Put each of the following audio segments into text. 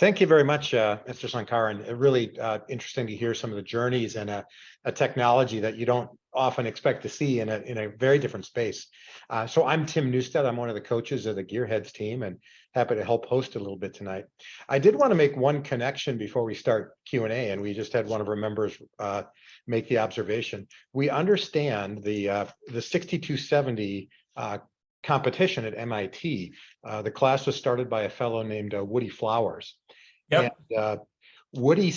Thank you very much, Mr. Sankaran. Really interesting to hear some of the journeys and a technology that you don't often expect to see in a very different space. So I'm Tim Newstead. I'm one of the coaches of the Gearheads team and happy to help host a little bit tonight. I did want to make one connection before we start Q&A, and we just had one of our members make the observation. We understand the 6270 competition at MIT. The class was started by a fellow named Woody Flowers. Yep. And Woody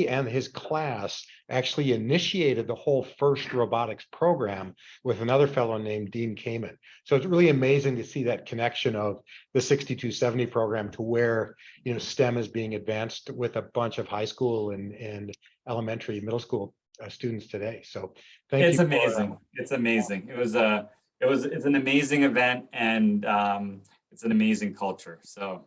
and his class actually initiated the whole FIRST robotics program with another fellow named Dean Kamen. So it's really amazing to see that connection of the 6270 program to where, you know, STEM is being advanced with a bunch of high school and elementary, middle school students today. So thank you. It's amazing. It's amazing. It's an amazing event, and it's an amazing culture. So.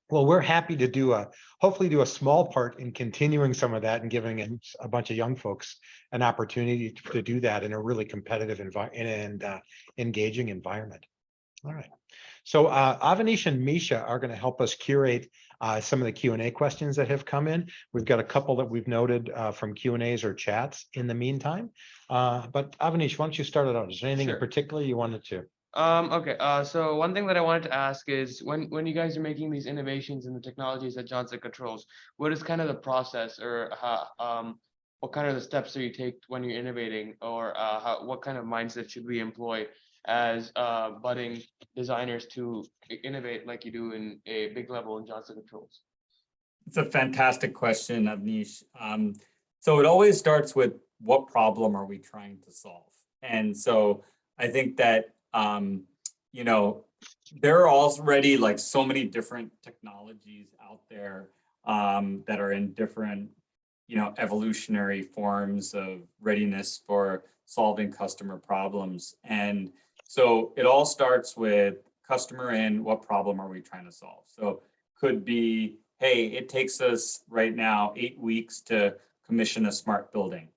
Well, we're happy to hopefully do a small part in continuing some of that and giving a bunch of young folks an opportunity to do that in a really competitive and engaging environment. All right. So Avanish and Misha are going to help us curate some of the Q&A questions that have come in. We've got a couple that we've noted from Q&As or chats in the meantime. But Avanish, why don't you start it out? Is there anything in particular you wanted to? Okay. So one thing that I wanted to ask is when you guys are making these innovations in the technologies that Johnson controls, what is kind of the process, or how, what kind of the steps do you take when you're innovating, or what kind of mindset should we employ as budding designers to innovate like you do in a big level in Johnson Controls? It's a fantastic question, Avnish. So it always starts with, what problem are we trying to solve? And so I think that you know, there are already like so many different technologies out there that are in different, you know, evolutionary forms of readiness for solving customer problems. And so it all starts with customer in, what problem are we trying to solve? So could be, hey, it takes us right now 8 weeks to commission a smart building.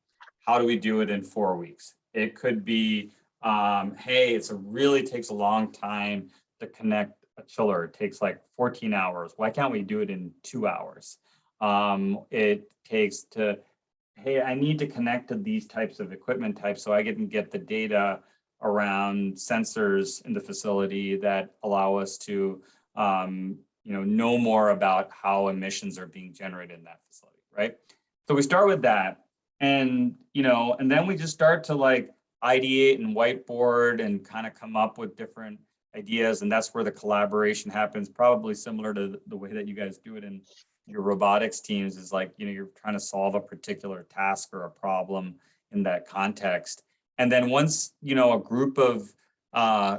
How do we do it in 4 weeks? It could be, hey, it really takes a long time to connect a chiller. It takes like 14 hours. Why can't we do it in 2 hours? It takes to, hey, I need to connect to these types of equipment types so I can get the data around sensors in the facility that allow us to, you know more about how emissions are being generated in that facility, right? So we start with that, and you know, and then we just start to like ideate and whiteboard and kind of come up with different ideas, and that's where the collaboration happens, probably similar to the way that you guys do it in your robotics teams. Is like, you know, you're trying to solve a particular task or a problem in that context, and then once, you know, a group of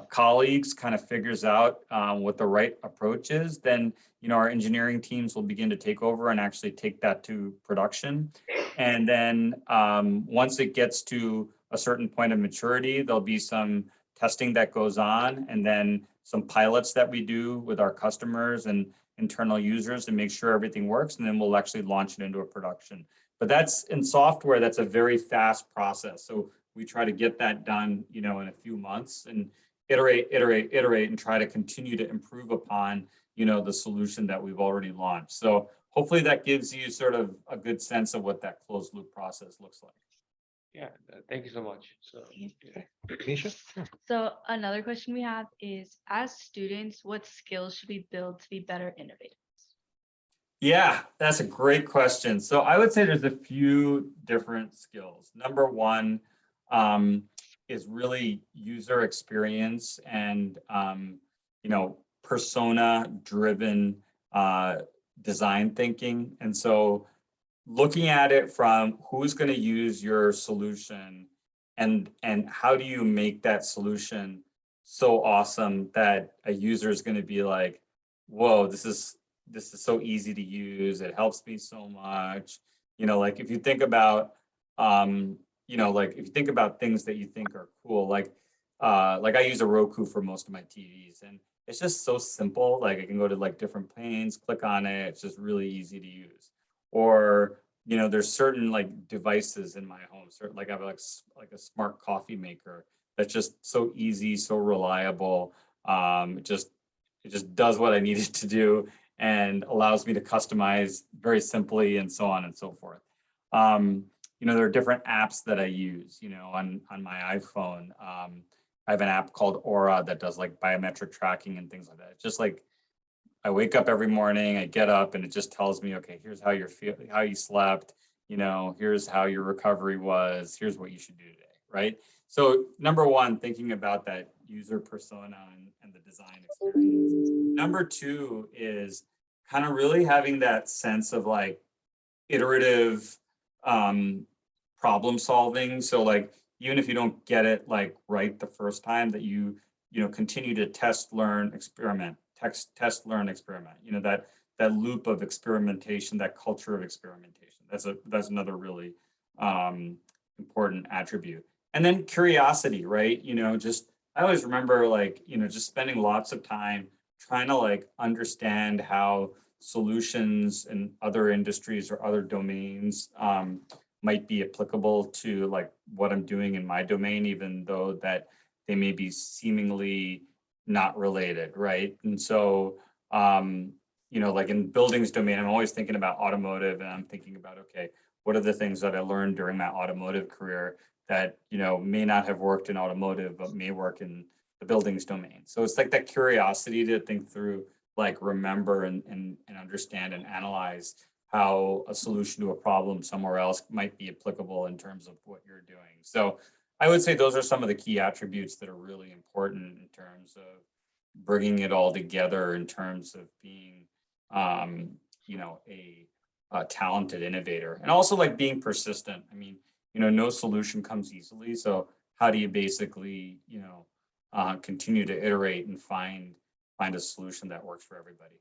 colleagues kind of figures out what the right approach is, then, you know, our engineering teams will begin to take over and actually take that to production. And then once it gets to a certain point of maturity, there'll be some testing that goes on, and then some pilots that we do with our customers and internal users to make sure everything works, and then we'll actually launch it into a production. But that's in software, that's a very fast process. So we try to get that done, you know, in a few months, and iterate, and try to continue to improve upon, you know, the solution that we've already launched. So hopefully that gives you sort of a good sense of what that closed loop process looks like. Yeah, thank you so much. So, Misha? So another question we have is, as students, what skills should we build to be better innovators? Yeah, that's a great question. So I would say there's a few different skills. Number one is really user experience and, you know, persona-driven design thinking. And so looking at it from who's going to use your solution, and how do you make that solution so awesome that a user is going to be like, whoa, this is so easy to use. It helps me so much. You know, like if you think about, you know, like if you think about things that you think are cool, like I use a Roku for most of my TVs, and it's just so simple. Like I can go to like different planes, click on it. It's just really easy to use. Or, you know, there's certain like devices in my home, like I have like a smart coffee maker that's just so easy, so reliable. It just does what I need it to do. and allows me to customize very simply and so on and so forth. There are different apps that I use, on my iPhone. I have an app called Aura that does like biometric tracking and things like that. It's just like I wake up every morning, I get up and it just tells me, okay, here's how you're feeling, how you slept, here's how your recovery was, here's what you should do today, right? So number one, thinking about that user persona and the design experience. Number two is kind of really having that sense of like iterative problem solving. So like, even if you don't get it like right the first time, that you continue to test, learn, experiment, test, learn, experiment, that loop of experimentation, that culture of experimentation. That's another really important attribute. And then curiosity, right? I always remember like, just spending lots of time trying to like understand how solutions in other industries or other domains might be applicable to like what I'm doing in my domain, even though that they may be seemingly not related, right? And so, like in buildings domain, I'm always thinking about automotive, and I'm thinking about, okay, what are the things that I learned during my automotive career that, may not have worked in automotive, but may work in the buildings domain. So it's like that curiosity to think through, like remember and understand and analyze how a solution to a problem somewhere else might be applicable in terms of what you're doing. So I would say those are some of the key attributes that are really important in terms of bringing it all together in terms of being, a talented innovator, and also like being persistent. I mean, no solution comes easily. So how do you basically, continue to iterate and find a solution that works for everybody?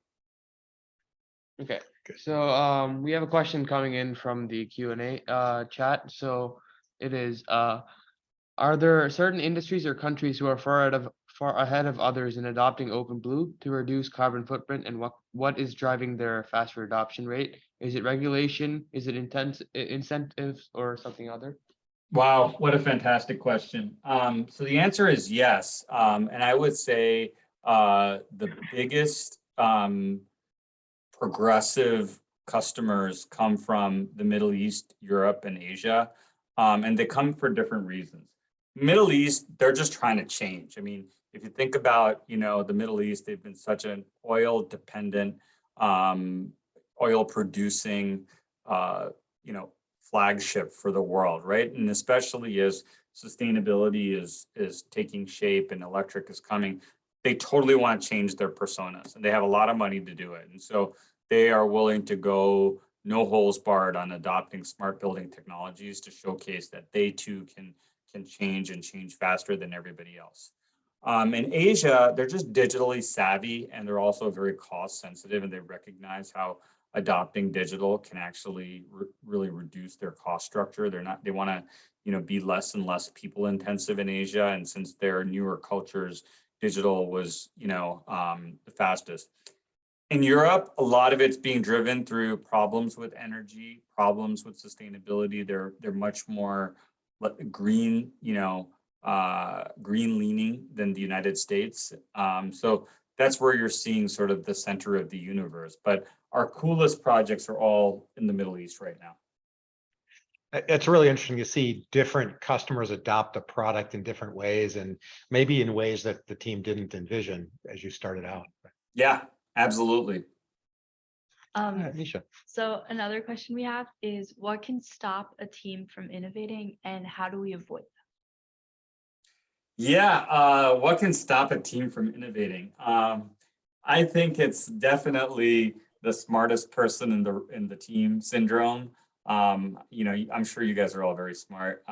Okay, so we have a question coming in from the Q&A chat. So it is, are there certain industries or countries who are far ahead of others in adopting OpenBlue to reduce carbon footprint, and what is driving their faster adoption rate? Is it regulation? Is it incentives or something other? Wow, what a fantastic question. So the answer is yes. And I would say the biggest progressive customers come from the Middle East, Europe, and Asia. And they come for different reasons. Middle East, they're just trying to change. I mean, if you think about, the Middle East, they've been such an oil dependent, oil producing, flagship for the world, right? And especially as sustainability is taking shape and electric is coming, they totally want to change their personas, and they have a lot of money to do it. And so they are willing to go no holes barred on adopting smart building technologies to showcase that they too can change and change faster than everybody else. In Asia, they're just digitally savvy, and they're also very cost sensitive, and they recognize how adopting digital can actually really reduce their cost structure. They want to, be less and less people intensive in Asia. And since they're newer cultures, digital was, the fastest. In Europe, a lot of it's being driven through problems with energy, problems with sustainability. They're much more green, green leaning than the United States. So that's where you're seeing sort of the center of the universe. But our coolest projects are all in the Middle East right now. It's really interesting to see different customers adopt a product in different ways, and maybe in ways that the team didn't envision as you started out. Yeah, absolutely. Nisha. So another question we have is, what can stop a team from innovating, and how do we avoid that? Yeah, what can stop a team from innovating? I think it's definitely the smartest person in the team syndrome. I'm sure you guys are all very smart,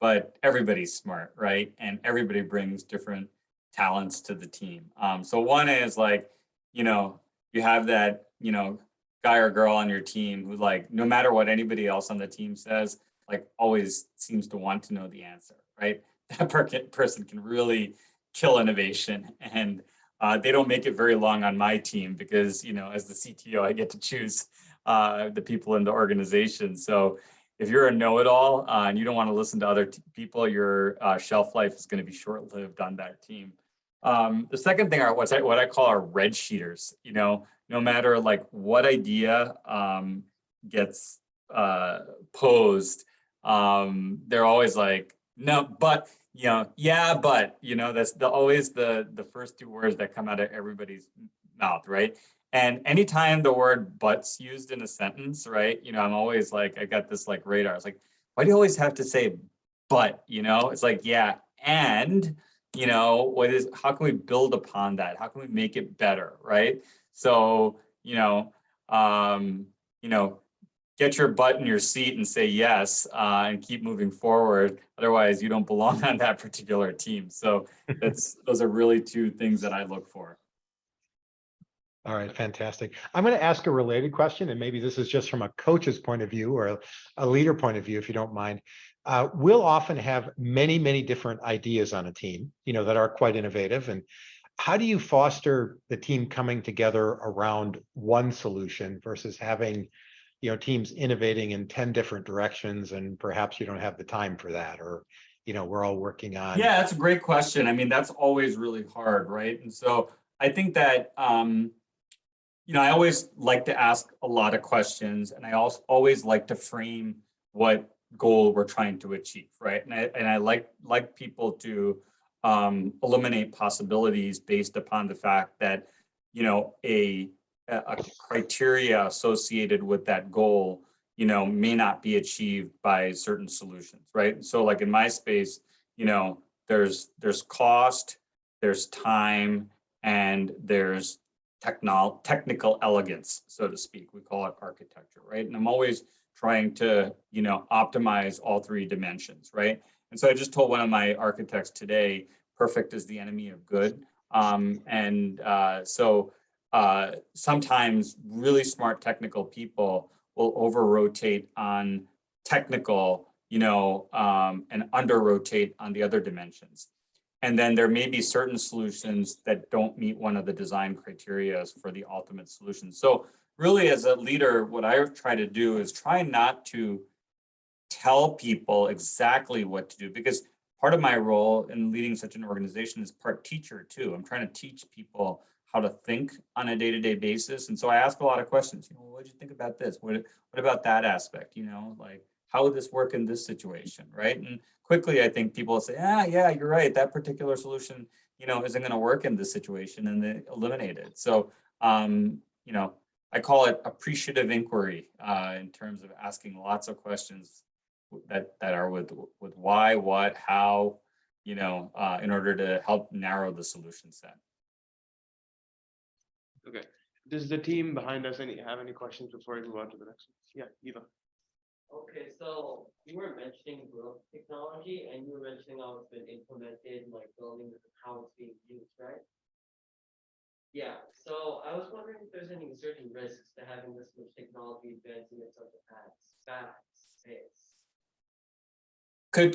but everybody's smart, right? And everybody brings different talents to the team. So one is like, you have that, guy or girl on your team who, like, no matter what anybody else on the team says, like always seems to want to know the answer, right? That person can really kill innovation, and they don't make it very long on my team because, as the CTO, I get to choose the people in the organization. So if you're a know-it-all and you don't want to listen to other people, your shelf life is going to be short-lived on that team. The second thing are what I call our red sheeters. You know, no matter like what idea gets posed, they're always like, no, but you know, yeah, but you know, that's always the first two words that come out of everybody's mouth, right? And anytime the word "but's" used in a sentence, right? You know, I'm always like, I got this like radar. It's like, why do you always have to say "but"? You know, it's like, yeah, and you know, how can we build upon that? How can we make it better, right? So, you know, get your butt in your seat and say yes, and keep moving forward. Otherwise, you don't belong on that particular team. So those are really two things that I look for. All right, fantastic. I'm going to ask a related question, and maybe this is just from a coach's point of view or a leader point of view, if you don't mind. We'll often have many, many different ideas on a team, that are quite innovative. And how do you foster the team coming together around one solution versus having, teams innovating in 10 different directions, and perhaps you don't have the time for that, or, we're all working on. Yeah, that's a great question. I mean, that's always really hard, right? And so I think that, I always like to ask a lot of questions, and I also always like to frame what goal we're trying to achieve, right? And I like people to eliminate possibilities based upon the fact that a criteria associated with that goal may not be achieved by certain solutions, right? So like in my space, there's cost, there's time, and there's technical elegance, so to speak. We call it architecture, right? And I'm always trying to, optimize all three dimensions, right? And so I just told one of my architects today, perfect is the enemy of good. Sometimes really smart technical people will over-rotate on technical, and under-rotate on the other dimensions. And then there may be certain solutions that don't meet one of the design criteria for the ultimate solution. So really, as a leader, what I try to do is try not to tell people exactly what to do, because part of my role in leading such an organization is part teacher too. I'm trying to teach people how to think on a day-to-day basis. And so I ask a lot of questions. What did you think about this? What about that aspect? Like, how would this work in this situation, right? And quickly, I think people will say, yeah, you're right. That particular solution, isn't going to work in this situation, and they eliminate it. So, I call it appreciative inquiry in terms of asking lots of questions that are with why, what, how, in order to help narrow the solution set. Okay. Does the team behind us have any questions before I move on to the next one? Yeah, Eva. Okay, so you were mentioning growth technology, and you were mentioning how it's been implemented, like buildings and how it's being used, right? Yeah, so I was wondering if there's any certain risks to having this much technology advancing at such a fast pace.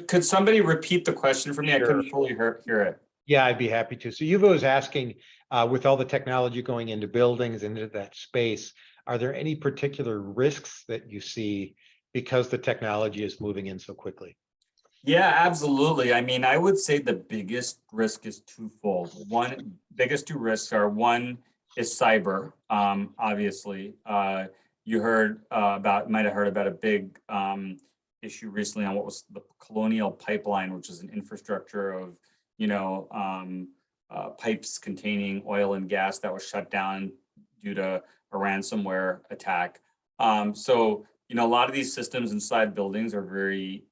Could somebody repeat the question for me? Sure. I couldn't fully hear it. Yeah, I'd be happy to. So Yuva is asking, with all the technology going into buildings and into that space, are there any particular risks that you see because the technology is moving in so quickly? Yeah, absolutely. I mean, I would say the biggest risk is twofold. Biggest two risks are, one is cyber. Obviously, you might have heard about a big issue recently on what was the Colonial Pipeline, which is an infrastructure of pipes containing oil and gas that was shut down due to a ransomware attack. So a lot of these systems inside buildings are very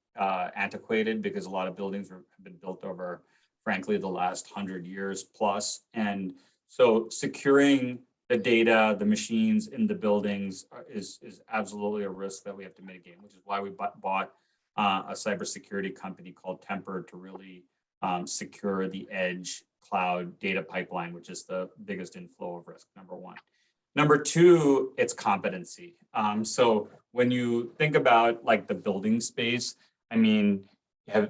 antiquated, because a lot of buildings have been built over, frankly, the last 100 years plus. And so securing the data, the machines in the buildings is absolutely a risk that we have to mitigate, which is why we bought a cybersecurity company called Temper to really secure the edge cloud data pipeline, which is the biggest inflow of risk, number one. Number two, it's competency. So when you think about like the building space, I mean,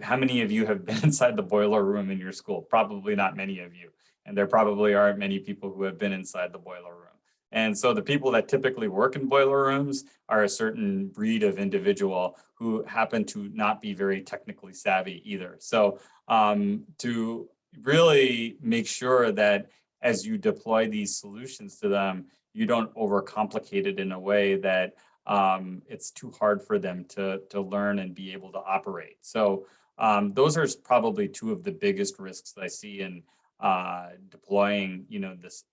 how many of you have been inside the boiler room in your school? Probably not many of you. And there probably aren't many people who have been inside the boiler room. And so the people that typically work in boiler rooms are a certain breed of individual who happen to not be very technically savvy either. So to really make sure that as you deploy these solutions to them, you don't overcomplicate it in a way that it's too hard for them to learn and be able to operate. So those are probably two of the biggest risks that I see in deploying,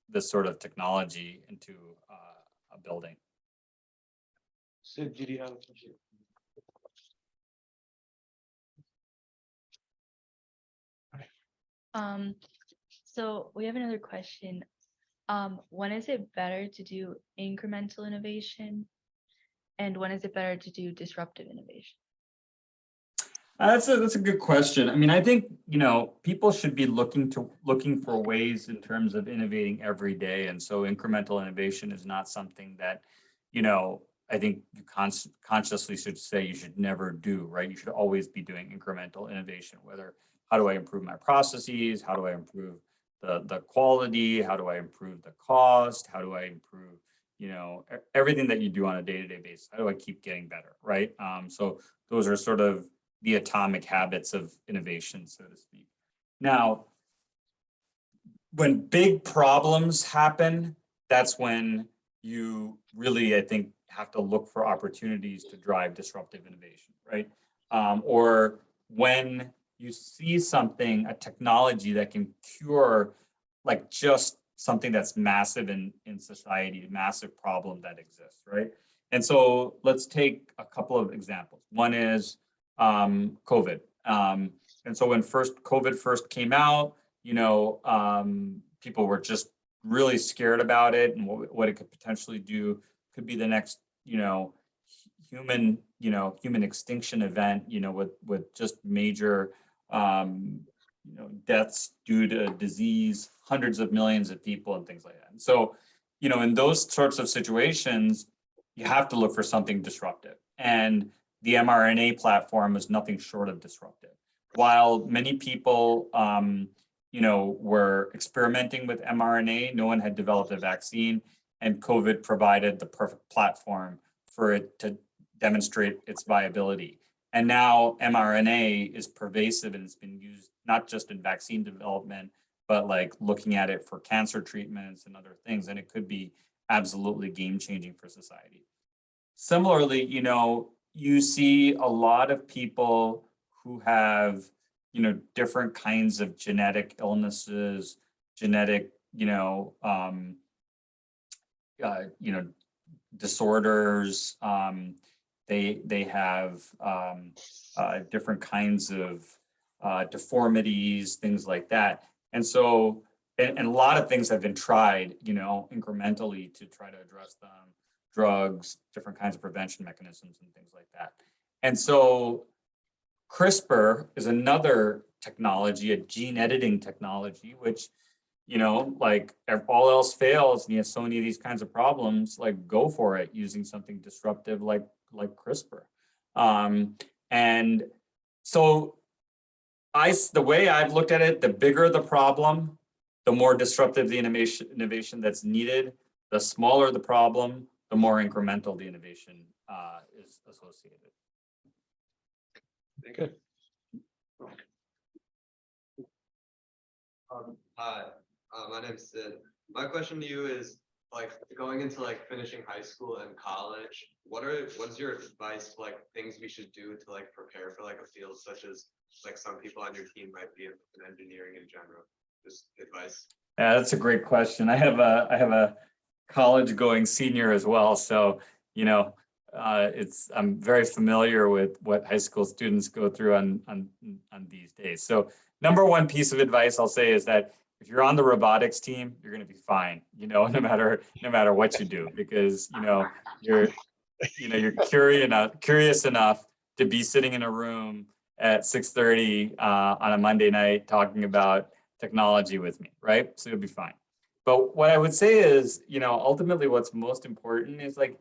this sort of technology into a building. Sid, did you have a question? So we have another question. When is it better to do incremental innovation? And when is it better to do disruptive innovation? That's a good question. I mean, I think, people should be looking for ways in terms of innovating every day. And so incremental innovation is not something that, I think you consciously should say you should never do, right? You should always be doing incremental innovation, whether how do I improve my processes? How do I improve the quality? How do I improve the cost? How do I improve, everything that you do on a day-to-day basis? How do I keep getting better, right? So those are sort of the atomic habits of innovation, so to speak. Now, when big problems happen, that's when you really, I think, have to look for opportunities to drive disruptive innovation, right? Or when you see something, a technology that can cure like just something that's massive in society, a massive problem that exists, right? And so let's take a couple of examples. One is COVID. And so when COVID first came out, people were just really scared about it and what it could potentially do. Could be the next, human extinction event, with just major, deaths due to disease, hundreds of millions of people and things like that. And so, in those sorts of situations, you have to look for something disruptive. And the mRNA platform is nothing short of disruptive. While many people, were experimenting with mRNA, no one had developed a vaccine, and COVID provided the perfect platform for it to demonstrate its viability. And now mRNA is pervasive and it's been used not just in vaccine development, but like looking at it for cancer treatments and other things. And it could be absolutely game-changing for society. Similarly, you see a lot of people who have, different kinds of genetic illnesses, genetic, disorders. They have different kinds of deformities, things like that. And so, and a lot of things have been tried, incrementally to try to address them. Drugs, different kinds of prevention mechanisms and things like that. And so CRISPR is another technology, a gene editing technology, which, like if all else fails and you have so many of these kinds of problems, like go for it using something disruptive like CRISPR. And so the way I've looked at it, the bigger the problem, the more disruptive the innovation that's needed. The smaller the problem, the more incremental the innovation is associated. Good. Hi, my name's Sid. My question to you is, like, going into like finishing high school and college, what's your advice, like things we should do to like prepare for like a field such as like some people on your team might be in engineering in general? Just advice. Yeah, that's a great question. I have a college going senior as well, so I'm very familiar with what high school students go through on these days. So number one piece of advice I'll say is that if you're on the robotics team, you're going to be fine, no matter what you do, because you're curious enough to be sitting in a room at 6:30 on a Monday night talking about technology with me, right? So you'll be fine. But what I would say is, ultimately what's most important is like,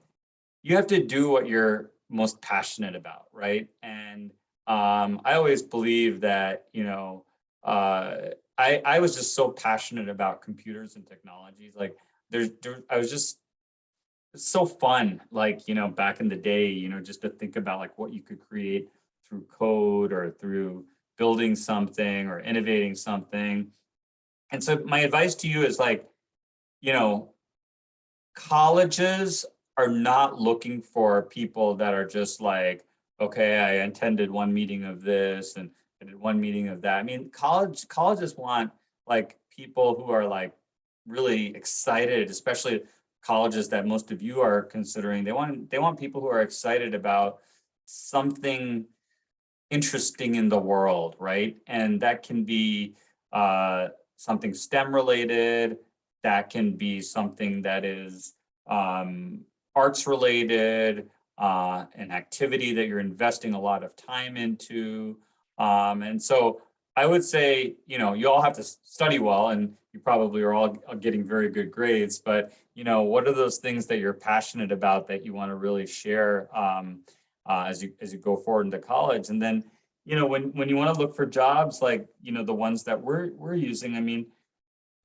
you have to do what you're most passionate about, right? And I always believe that, I was just so passionate about computers and technologies. Like I was just, it's so fun, like, back in the day, just to think about like what you could create through code or through building something or innovating something. And so my advice to you is like, you know, colleges are not looking for people that are just like, okay, I attended one meeting of this and I did one meeting of that. I mean, colleges want like people who are like really excited, especially colleges that most of you are considering. They want people who are excited about something interesting in the world, right? And that can be something STEM related, that can be something that is arts related, an activity that you're investing a lot of time into. And so I would say, you know, you all have to study well, and you probably are all getting very good grades, but, you know, what are those things that you're passionate about that you want to really share as you go forward into college? And then, you know, when you want to look for jobs, like, you know, the ones that we're using, I mean,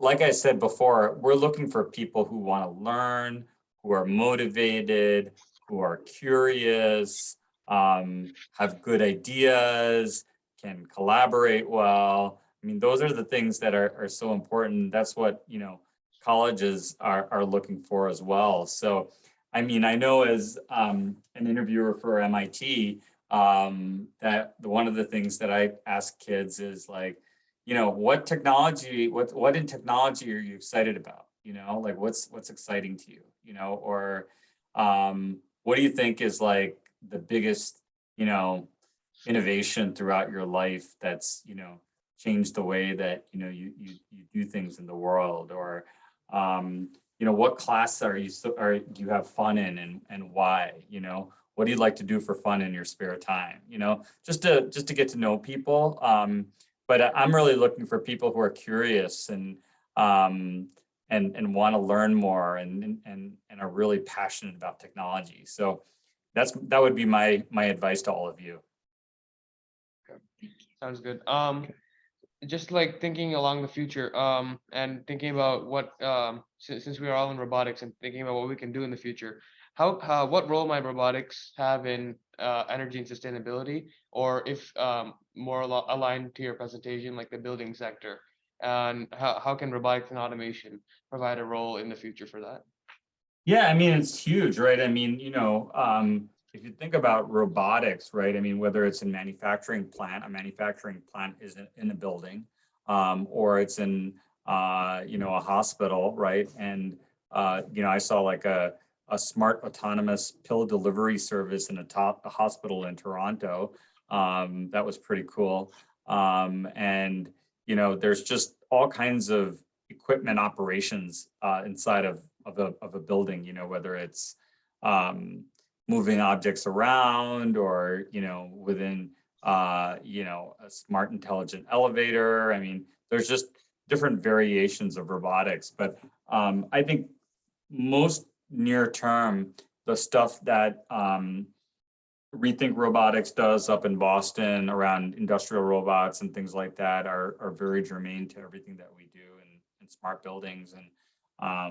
like I said before, we're looking for people who want to learn, who are motivated, who are curious, have good ideas, can collaborate well. I mean, those are the things that are so important. That's what, you know, colleges are looking for as well. So, I mean, I know as an interviewer for MIT, that one of the things that I ask kids is like, you know, what technology, what in technology are you excited about? You know, like what's exciting to you, you know, or what do you think is like the biggest, you know, innovation throughout your life that's, you know, changed the way that, you know, you do things in the world? Or you know, what class do you have fun in, and why? You know, what do you like to do for fun in your spare time? You know, just to get to know people. But I'm really looking for people who are curious and want to learn more and are really passionate about technology. So that would be my advice to all of you. Sounds good. Just like thinking along the future, and thinking about what, since we are all in robotics and thinking about what we can do in the future, what role might robotics have in energy and sustainability, or if more aligned to your presentation, like the building sector, and how can robotics and automation provide a role in the future for that? Yeah, I mean, it's huge, right? I mean, you know, if you think about robotics, right? I mean, whether it's in a manufacturing plant is in a building, or it's in, you know, a hospital, right? And, you know, I saw like a smart autonomous pill delivery service in a hospital in Toronto. That was pretty cool. And, you know, there's just all kinds of equipment operations inside of a building, you know, whether it's moving objects around, or, you know, within, you know, a smart intelligent elevator. I mean, there's just different variations of robotics, but I think most near term, the stuff that Rethink Robotics does up in Boston around industrial robots and things like that are very germane to everything that we do in smart buildings. And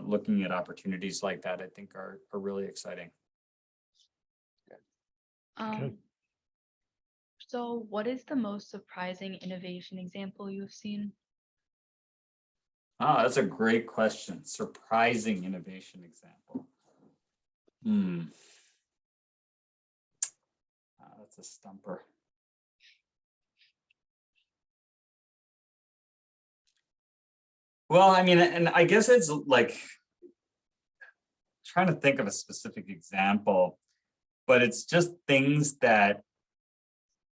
looking at opportunities like that, I think are really exciting. So what is the most surprising innovation example you've seen? Oh, that's a great question. Surprising innovation example. That's a stumper. Well, I mean, and I guess it's like trying to think of a specific example, but it's just things that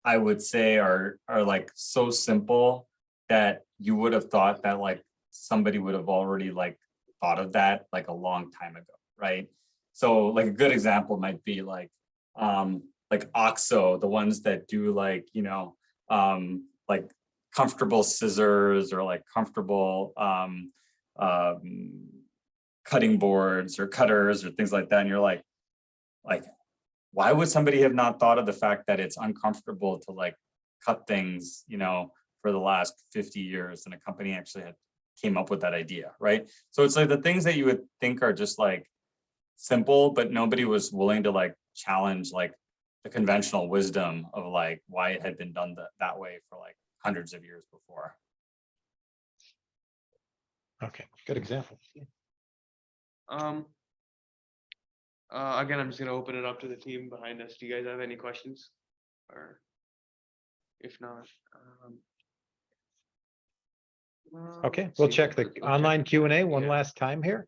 I would say are like so simple that you would have thought that like somebody would have already like thought of that like a long time ago, right? So like a good example might be like OXO, the ones that do like, you know, like comfortable scissors, or like comfortable cutting boards or cutters or things like that. And you're like, why would somebody have not thought of the fact that it's uncomfortable to like cut things, you know, for the last 50 years, and a company actually came up with that idea, right? So it's like the things that you would think are just like simple, but nobody was willing to like challenge like the conventional wisdom of like why it had been done that way for like hundreds of years before. Okay, good example. Again, I'm just gonna open it up to the team behind us. Do you guys have any questions? Or if not, Okay, let's we'll see. check the Let's check. online Q&A one Yeah. last time here.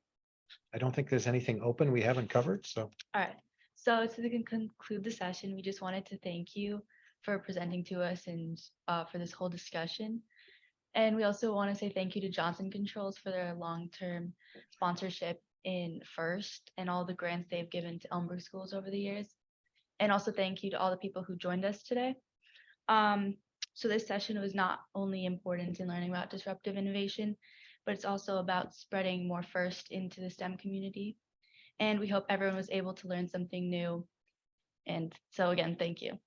I don't think there's anything open we haven't covered, so. All right. So to conclude the session, we just wanted to thank you for presenting to us and for this whole discussion. And we also want to say thank you to Johnson Controls for their long-term sponsorship in FIRST and all the grants they've given to Elmberg schools over the years. And also thank you to all the people who joined us today. So this session was not only important in learning about disruptive innovation, but it's also about spreading more FIRST into the STEM community. And we hope everyone was able to learn something new. And so again, thank you.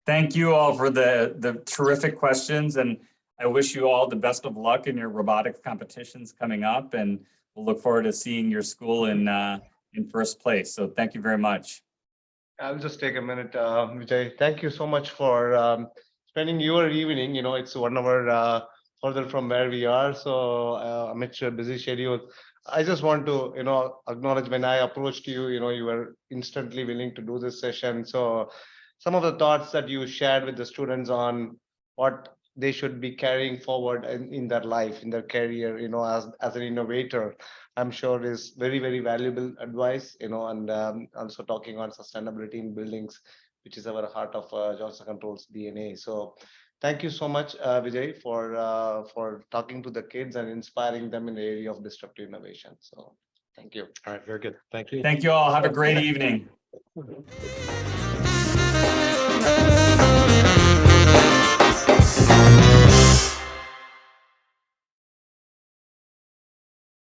Thank you all for the terrific questions, and I wish you all the best of luck in your robotics competitions coming up, and we'll look forward to seeing your school in first place. So thank you very much. I'll just take a minute, Vijay. Thank you so much for spending your evening. It's 1 hour further from where we are. So amidst your busy schedule, I just want to, acknowledge when I approached you, you were instantly willing to do this session. So some of the thoughts that you shared with the students on what they should be carrying forward in their life, in their career, as an innovator, I'm sure is very, very valuable advice, and also talking on sustainability in buildings, which is our heart of Johnson Controls DNA. So thank you so much, Vijay, for talking to the kids and inspiring them in the area of disruptive innovation. So thank you. All right, very good. Thank you. Thank you all. Have a great evening.